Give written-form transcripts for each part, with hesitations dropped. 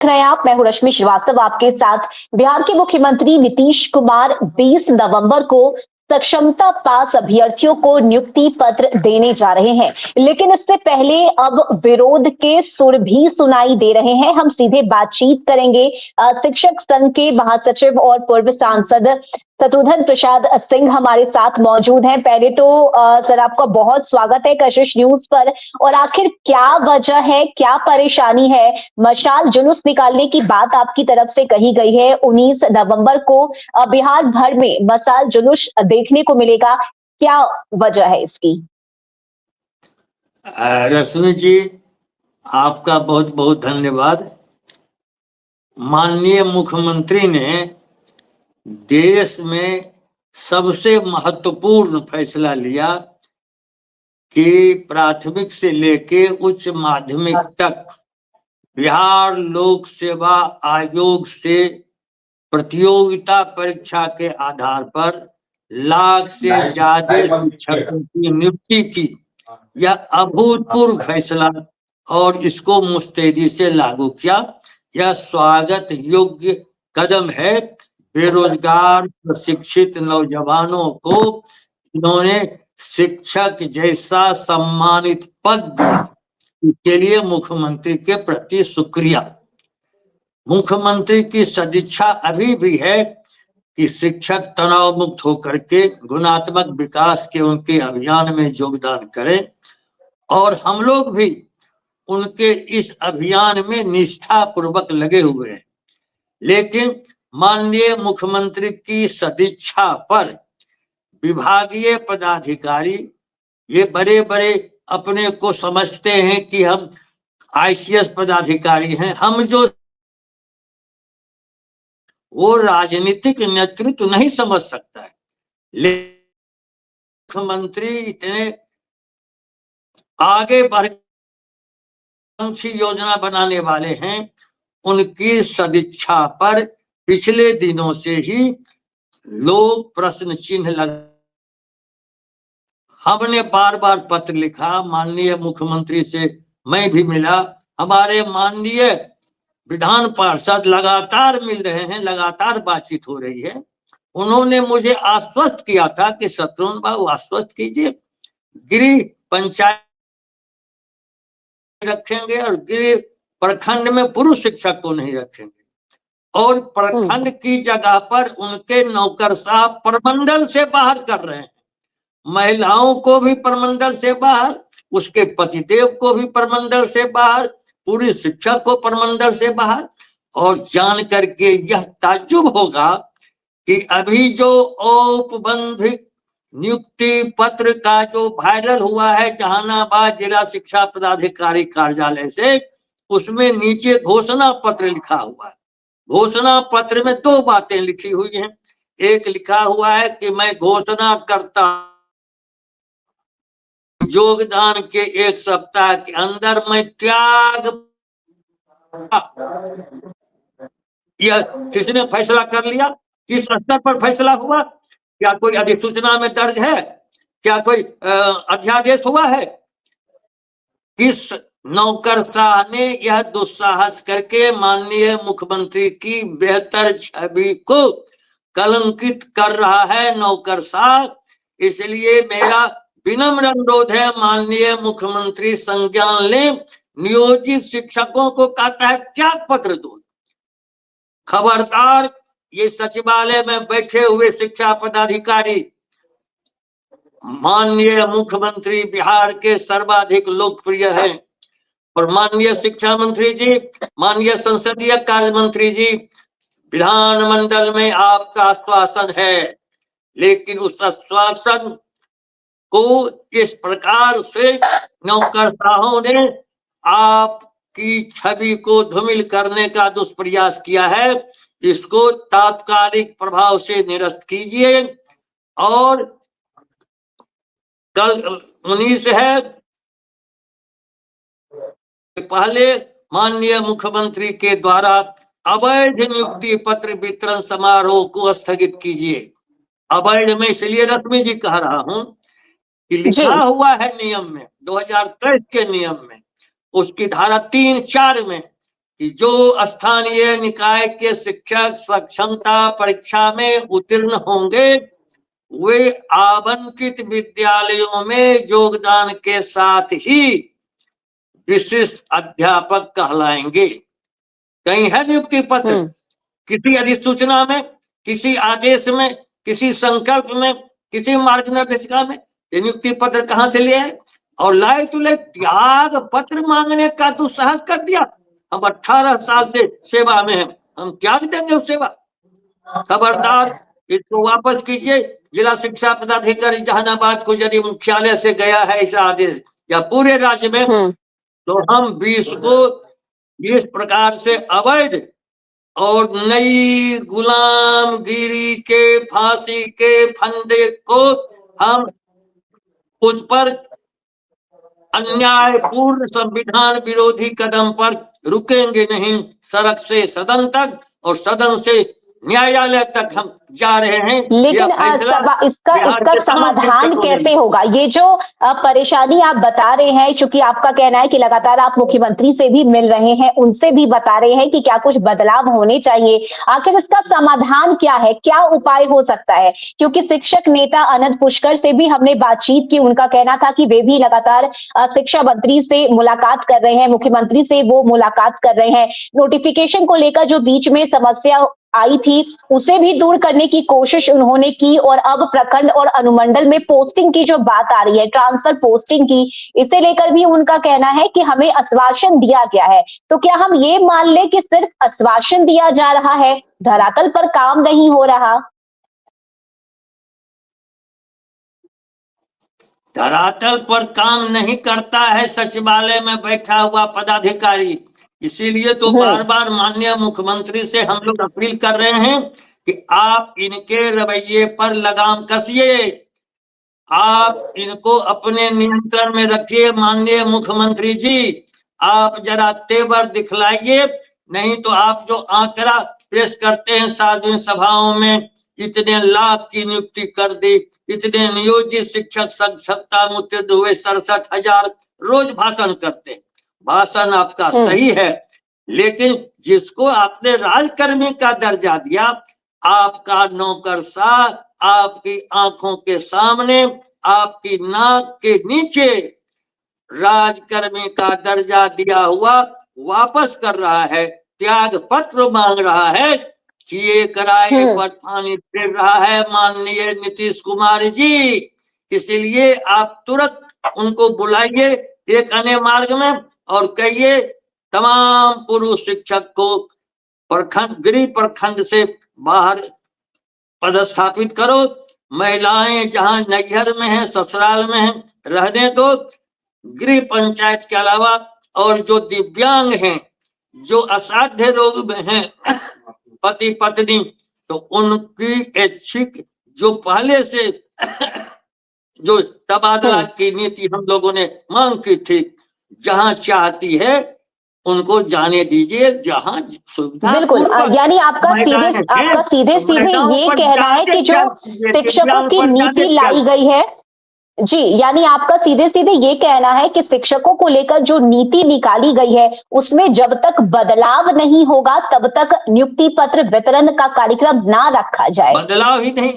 देख रहे हैं आप, मैं हूं रश्मि श्रीवास्तव आपके साथ। बिहार के मुख्यमंत्री नीतीश कुमार 20 नवंबर को सक्षमता पास अभ्यर्थियों को नियुक्ति पत्र देने जा रहे हैं, लेकिन इससे पहले अब विरोध के सुर भी सुनाई दे रहे हैं। हम सीधे बातचीत करेंगे शिक्षक संघ के महासचिव और पूर्व सांसद शत्रुघ्न प्रसाद सिंह हमारे साथ मौजूद हैं। पहले तो सर, आपका बहुत स्वागत है कशिश न्यूज पर। और आखिर क्या वजह है, क्या परेशानी है? मशाल जुलूस निकालने की बात आपकी तरफ से कही गई है। 19 नवंबर को बिहार भर में मशाल जुलूस देखने को मिलेगा। क्या वजह है इसकी? रश्मि जी, आपका बहुत बहुत धन्यवाद। माननीय मुख्यमंत्री ने देश में सबसे महत्वपूर्ण फैसला लिया कि प्राथमिक से लेके उच्च माध्यमिक तक बिहार लोक सेवा आयोग से प्रतियोगिता परीक्षा के आधार पर 1 लाख से ज्यादा शिक्षकों की नियुक्ति की। यह अभूतपूर्व फैसला और इसको मुस्तैदी से लागू किया। यह स्वागत योग्य कदम है। बेरोजगार प्रशिक्षित नौजवानों को इन्होंने शिक्षक जैसा सम्मानित पद दिया। इसके लिए मुख्यमंत्री के प्रति शुक्रिया। मुख्यमंत्री की सदिच्छा अभी भी है कि शिक्षक तनाव मुक्त होकर के गुणात्मक विकास के उनके अभियान में योगदान करें, और हम लोग भी उनके इस अभियान में निष्ठा पूर्वक लगे हुए हैं। लेकिन माननीय मुख्यमंत्री की सदिच्छा पर विभागीय पदाधिकारी, ये बड़े बड़े अपने को समझते हैं कि हम आईसीएस पदाधिकारी हैं, हम जो वो राजनीतिक नेतृत्व नहीं समझ सकता है। लेकिन मुख्यमंत्री इतने आगे बढ़ योजना बनाने वाले हैं, उनकी सदिच्छा पर पिछले दिनों से ही लोग प्रश्न चिन्ह लगा। हमने बार बार पत्र लिखा, माननीय मुख्यमंत्री से मैं भी मिला, हमारे माननीय विधान पार्षद लगातार मिल रहे हैं, लगातार बातचीत हो रही है। उन्होंने मुझे आश्वस्त किया था कि शत्रुघ्न बाबू आश्वस्त कीजिए, गृह पंचायत रखेंगे और गृह प्रखंड में पुरुष शिक्षक को नहीं रखेंगे, और प्रखंड की जगह पर उनके नौकरशाह प्रमंडल से बाहर कर रहे हैं। महिलाओं को भी प्रमंडल से बाहर, उसके पतिदेव को भी प्रमंडल से बाहर, पूरी शिक्षक को प्रमंडल से बाहर। और जान करके यह ताज्जुब होगा कि अभी जो औपबंधिक नियुक्ति पत्र का जो वायरल हुआ है जहानाबाद जिला शिक्षा पदाधिकारी कार्यालय से, उसमें नीचे घोषणा पत्र लिखा हुआ है। घोषणा पत्र में 2 बातें लिखी हुई हैं। एक लिखा हुआ है कि मैं घोषणा करता योगदान के 1 सप्ताह के अंदर मैं त्याग। यह किसने फैसला कर लिया? किस स्तर पर फैसला हुआ? क्या कोई अधिसूचना में दर्ज है? क्या कोई अध्यादेश हुआ है? किस नौकरशाह ने यह दुस्साहस करके माननीय मुख्यमंत्री की बेहतर छवि को कलंकित कर रहा है नौकरशाह। इसलिए मेरा विनम्र अनुरोध है, माननीय मुख्यमंत्री संज्ञान लें, नियोजित शिक्षकों को कहता है त्याग पत्र दो। खबरदार, ये सचिवालय में बैठे हुए शिक्षा पदाधिकारी, माननीय मुख्यमंत्री बिहार के सर्वाधिक लोकप्रिय हैं, और माननीय शिक्षा मंत्री जी, माननीय संसदीय कार्य मंत्री जी, विधानमंडल में आपका आश्वासन है, लेकिन उस आश्वासन को इस प्रकार से नौकरशाहों ने आपकी छवि को धूमिल करने का दुष्प्रयास किया है। इसको तात्कालिक प्रभाव से निरस्त कीजिए। और कल 19 है, पहले माननीय मुख्यमंत्री के द्वारा अवैध नियुक्ति पत्र वितरण समारोह को स्थगित कीजिए। अवैध में इसलिए रश्मि जी कह रहा हूं कि लिखा हुआ है नियम में, 2023 के नियम में, उसकी धारा 3-4 में, कि जो स्थानीय निकाय के शिक्षक सक्षमता परीक्षा में उत्तीर्ण होंगे वे आवंटित विद्यालयों में योगदान के साथ ही विशिष्ट अध्यापक कहलाएंगे। कहीं है नियुक्ति पत्र, किसी अधिसूचना में, किसी आदेश में, किसी संकल्प में, किसी मार्गदर्शिका में ये नियुक्ति पत्र कहां से ले आए? और लाए तो ले त्याग पत्र मांगने का दुस्साहस कर दिया। हम 18 साल से सेवा में हैं, हम त्याग देंगे उस सेवा? खबरदार, इसको वापस कीजिए। जिला शिक्षा पदाधिकारी जहानाबाद को यदि मुख्यालय से गया है ऐसा आदेश या पूरे राज्य में, तो हम 20 को इस प्रकार से अवैध और नई गुलामगिरी के फांसी के फंदे को हम उस पर अन्यायपूर्ण संविधान विरोधी कदम पर रुकेंगे नहीं। सड़क से सदन तक और सदन से न्यायालय तक हम जा रहे हैं। लेकिन इसका समाधान कैसे होगा? ये जो परेशानी आप बता रहे हैं, चूंकि आपका कहना है कि लगातार आप मुख्यमंत्री से भी मिल रहे हैं, उनसे भी बता रहे हैं कि क्या कुछ बदलाव होने चाहिए, आखिर इसका समाधान क्या है, क्या उपाय हो सकता है? क्योंकि शिक्षक नेता अनंत पुष्कर से भी हमने बातचीत की, उनका कहना था कि वे भी लगातार शिक्षा मंत्री से मुलाकात कर रहे हैं, मुख्यमंत्री से वो मुलाकात कर रहे हैं। नोटिफिकेशन को लेकर जो बीच में समस्या आई थी उसे भी दूर करने की कोशिश उन्होंने की, और अब प्रखंड और अनुमंडल में पोस्टिंग की जो बात आ रही है, ट्रांसफर पोस्टिंग की, इसे लेकर भी उनका कहना है कि हमें आश्वासन दिया गया है। तो क्या हम ये मान लें कि सिर्फ आश्वासन दिया जा रहा है, धरातल पर काम नहीं हो रहा? धरातल पर काम नहीं करता है सचिवालय में बैठा हुआ पदाधिकारी। इसीलिए तो बार बार माननीय मुख्यमंत्री से हम लोग अपील कर रहे हैं कि आप इनके रवैये पर लगाम कसिए, आप इनको अपने नियंत्रण में रखिए। माननीय मुख्यमंत्री जी, आप जरा तेवर दिखलाइए, नहीं तो आप जो आंकड़ा पेश करते हैं सार्वजनिक सभाओं में, इतने लाख की नियुक्ति कर दी, इतने नियोजित शिक्षक सक्षमता उत्तीर्ण हुए 67,000, रोज भाषण करते हैं। भाषण आपका सही है, लेकिन जिसको आपने राजकर्मी का दर्जा दिया, आपका नौकरशाह आपकी आंखों के सामने, आपकी नाक के नीचे राजकर्मी का दर्जा दिया हुआ वापस कर रहा है, त्याग पत्र मांग रहा है कि ये किराए पर पानी फिर रहा है माननीय नीतीश कुमार जी। इसलिए आप तुरंत उनको बुलाइए एक अन्य मार्ग में और कहिए तमाम पुरुष शिक्षक को प्रखंड गृह प्रखंड से बाहर पदस्थापित करो। महिलाएं जहां नैहर में हैं, ससुराल में हैं, रहने दो। गृह पंचायत के अलावा और जो दिव्यांग हैं, जो असाध्य रोग में हैं पति पत्नी, तो उनकी ऐच्छिक जो पहले से जो तबादला की नीति हम लोगों ने मांग की थी, जहां चाहती है उनको जाने दीजिए, जहां सुविधा। बिल्कुल, यानी आपका सीधे ये कहना है कि जो शिक्षकों की नीति लाई गई है जी, यानी आपका सीधे ये कहना है कि शिक्षकों को लेकर जो नीति निकाली गई है उसमें जब तक बदलाव नहीं होगा तब तक नियुक्ति पत्र वितरण का कार्यक्रम ना रखा जाए। बदलाव ही नहीं,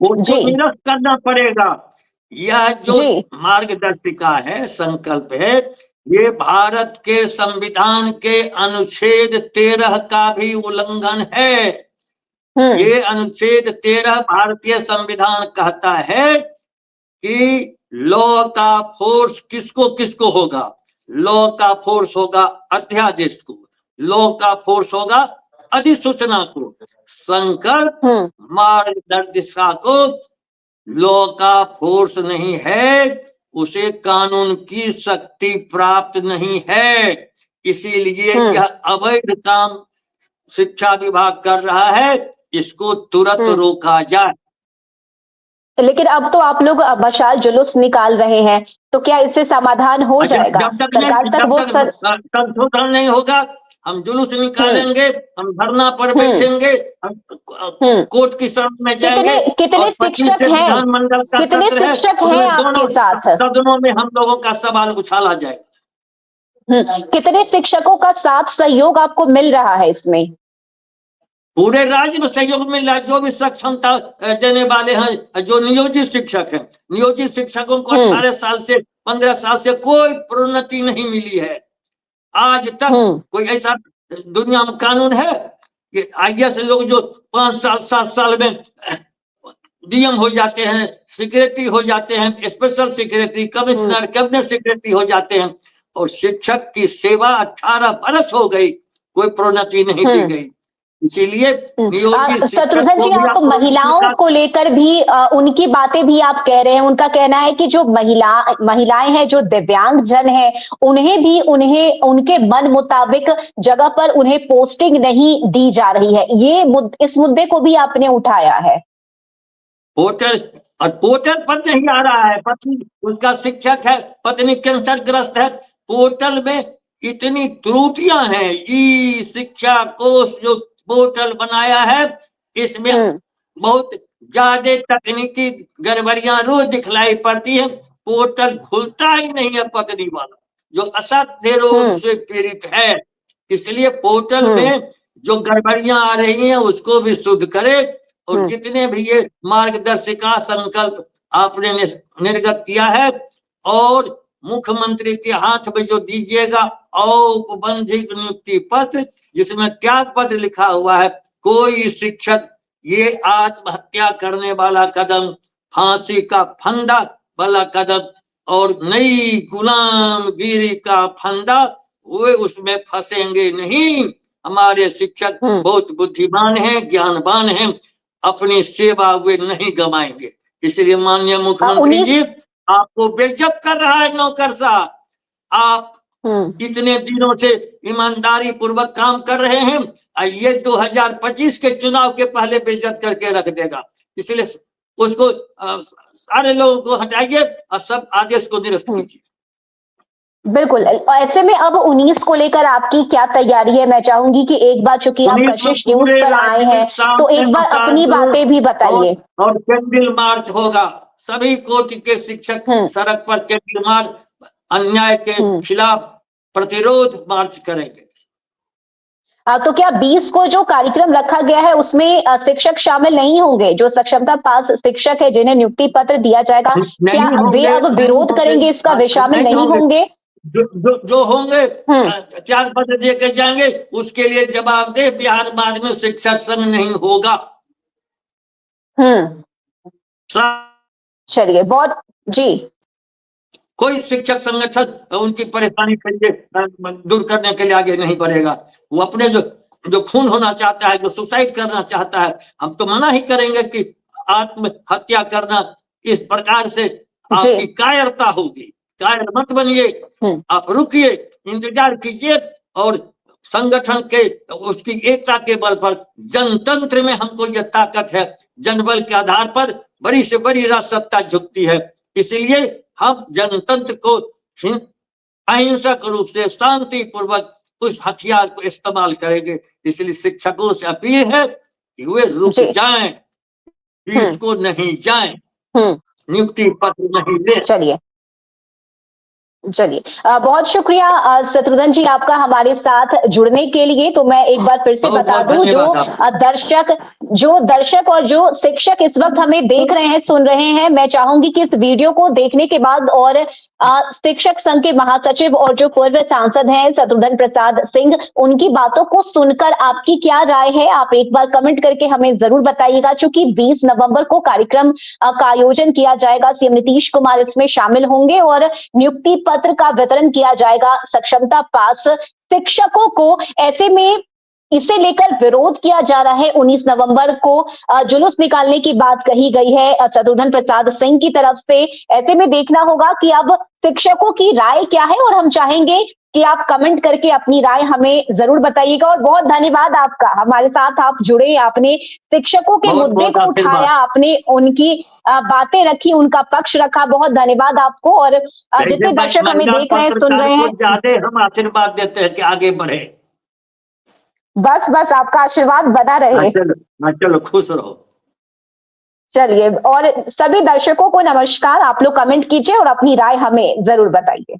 वो निरस्त करना पड़ेगा। यह जो मार्गदर्शिका है, संकल्प है, ये भारत के संविधान के अनुच्छेद 13 का भी उल्लंघन है। ये अनुच्छेद 13 भारतीय संविधान कहता है कि लॉ का फोर्स किसको किसको होगा? लॉ का फोर्स होगा अध्यादेश को, लॉ का फोर्स होगा अधिसूचना को, संकल्प मार्गदर्शिका को लॉ का फोर्स नहीं है, उसे कानून की शक्ति प्राप्त नहीं है। इसीलिए यह अवैध काम शिक्षा विभाग कर रहा है, इसको तुरंत रोका जाए। लेकिन अब तो आप लोग मशाल जुलूस निकाल रहे हैं, तो क्या इससे समाधान हो जाएगा? सरकार तक वो संशोधन नहीं होगा, हम जुलूस निकालेंगे, हम धरना पर बैठेंगे, हम कोर्ट की शरण में जाएंगे। कितने शिक्षक हैं, कितने शिक्षक हैं आपके साथ? सदनों में हम लोगों का सवाल उछाला जाएगा। कितने शिक्षकों का साथ सहयोग आपको मिल रहा है इसमें? पूरे राज्य में सहयोग मिल रहा है। जो भी सक्षमता देने वाले हैं, जो नियोजित शिक्षक हैं, नियोजित शिक्षकों को 18 साल से 15 साल से कोई प्रोन्नति नहीं मिली है। आज तक कोई ऐसा दुनिया में कानून है कि आईएएस लोग जो 5 साल 7 साल में डीएम हो जाते हैं, सेक्रेटरी हो जाते हैं, special secretary, commissioner, cabinet secretary हो जाते हैं, और शिक्षक की सेवा 18 बरस हो गई, कोई प्रोन्नति नहीं दी गई। इसीलिए नियोजित शत्रुघ्न जी, आप महिलाओं को लेकर भी उनकी बातें भी आप कह रहे हैं। उनका कहना है कि जो महिलाएं हैं, जो दिव्यांग जन है, उन्हें उनके मन मुताबिक जगह पर उन्हें पोस्टिंग नहीं दी जा रही है। इस मुद्दे को भी आपने उठाया है। पोर्टल पर नहीं आ रहा है। पत्नी उसका शिक्षक है, पत्नी कैंसर ग्रस्त है। पोर्टल में इतनी त्रुटियां हैं। ई शिक्षा कोष जो पोर्टल बनाया है, इसमें बहुत ज्यादा तकनीकी गड़बड़ियां रोज दिखलाई पड़ती है। पोर्टल खुलता ही नहीं है पत्नी वाला, जो असाध्य रोग से पीड़ित है। इसलिए पोर्टल में जो गड़बड़ियां आ रही हैं उसको भी शुद्ध करे, और जितने भी ये मार्गदर्शिका संकल्प आपने निर्गत किया है, और मुख्यमंत्री के हाथ में जो दीजिएगा औपबंधिक नियुक्ति पत्र, जिसमें त्याग पत्र लिखा हुआ है, कोई शिक्षक ये आत्महत्या करने वाला कदम, फांसी का फंदा वाला कदम और नई गुलामगिरी का फंदा, वो उसमें फंसेंगे नहीं। हमारे शिक्षक बहुत बुद्धिमान हैं, ज्ञानवान हैं, अपनी सेवा वे नहीं गवाएंगे। इसलिए माननीय मुख्यमंत्री जी आपको बेइज्जत कर रहा है नौकरशाह। आप इतने दिनों से ईमानदारी पूर्वक काम कर रहे हैं, ये 2025 के चुनाव के पहले बेइज्जत करके रख देगा। इसलिए उसको सारे लोगों को हटाइए और सब आदेश को निरस्त कीजिए। बिल्कुल। ऐसे में अब 19 को लेकर आपकी क्या तैयारी है? मैं चाहूंगी कि एक बार चूंकि आप कशिश न्यूज पर आए हैं, तो एक बार अपनी बातें भी बताइए। और कैंडल मार्च होगा, सभी कोटि के शिक्षक सड़क पर कैंडल मार्च, अन्याय के खिलाफ प्रतिरोध मार्च करेंगे। तो क्या 20 को जो कार्यक्रम रखा गया है उसमें शिक्षक शामिल नहीं होंगे? जो सक्षमता पास शिक्षक है जिन्हें नियुक्ति पत्र दिया जाएगा, क्या वे अब विरोध करेंगे इसका? वे शामिल नहीं होंगे? जो होंगे त्याग पत्र दे के जाएंगे, उसके लिए जवाबदेह बिहार माध्यमिक शिक्षक संघ नहीं होगा। चलिए, बहुत जी। कोई शिक्षक संगठन उनकी परेशानी के लिए दूर करने के लिए आगे नहीं बढ़ेगा। वो अपने जो खून होना चाहता है, जो सुसाइड करना चाहता है, हम तो मना ही करेंगे कि आत्महत्या करना इस प्रकार से आपकी कायरता होगी। कायर मत बनिए, आप रुकिए, इंतजार कीजिए, और संगठन के उसकी एकता के बल पर, जनतंत्र में हमको यह ताकत है, जनबल के आधार पर बड़ी से बड़ी राजसत्ता झुकती है। इसलिए हम जनतंत्र को अहिंसक रूप से शांति पूर्वक उस हथियार को इस्तेमाल करेंगे। इसलिए शिक्षकों से अपील है कि वे रुक जाएं, इसको नहीं जाएं, नियुक्ति पत्र नहीं दे। चलिए, बहुत शुक्रिया शत्रुघ्न जी आपका हमारे साथ जुड़ने के लिए। तो मैं एक बार फिर से बता दूं, जो दर्शक और जो शिक्षक इस वक्त हमें देख रहे हैं, सुन रहे हैं, मैं चाहूंगी कि इस वीडियो को देखने के बाद और शिक्षक संघ के महासचिव और जो पूर्व सांसद हैं शत्रुघ्न प्रसाद सिंह, उनकी बातों को सुनकर आपकी क्या राय है, आप एक बार कमेंट करके हमें जरूर बताइएगा। चूंकि 20 नवंबर को कार्यक्रम का आयोजन किया जाएगा, सीएम नीतीश कुमार इसमें शामिल होंगे और नियुक्ति पत्र का वितरण किया जाएगा सक्षमता पास शिक्षकों को। ऐसे में इसे लेकर विरोध किया जा रहा है। 19 नवंबर को जुलूस निकालने की बात कही गई है शत्रुघ्न प्रसाद सिंह की तरफ से। ऐसे में देखना होगा कि अब शिक्षकों की राय क्या है, और हम चाहेंगे कि आप कमेंट करके अपनी राय हमें जरूर बताइएगा। और बहुत धन्यवाद आपका, हमारे साथ आप जुड़े, आपने शिक्षकों के मुद्दे को उठाया, आपने उनकी बातें रखी, उनका पक्ष रखा। बहुत धन्यवाद आपको। और जितने दर्शक हमें देख रहे हैं, सुन रहे हैं, ज्यादा हम आशीर्वाद देते हैं कि आगे बढ़े। बस आपका आशीर्वाद बना रहे। चलो खुश रहो। चलिए, और सभी दर्शकों को नमस्कार। आप लोग कमेंट कीजिए और अपनी राय हमें जरूर बताइए।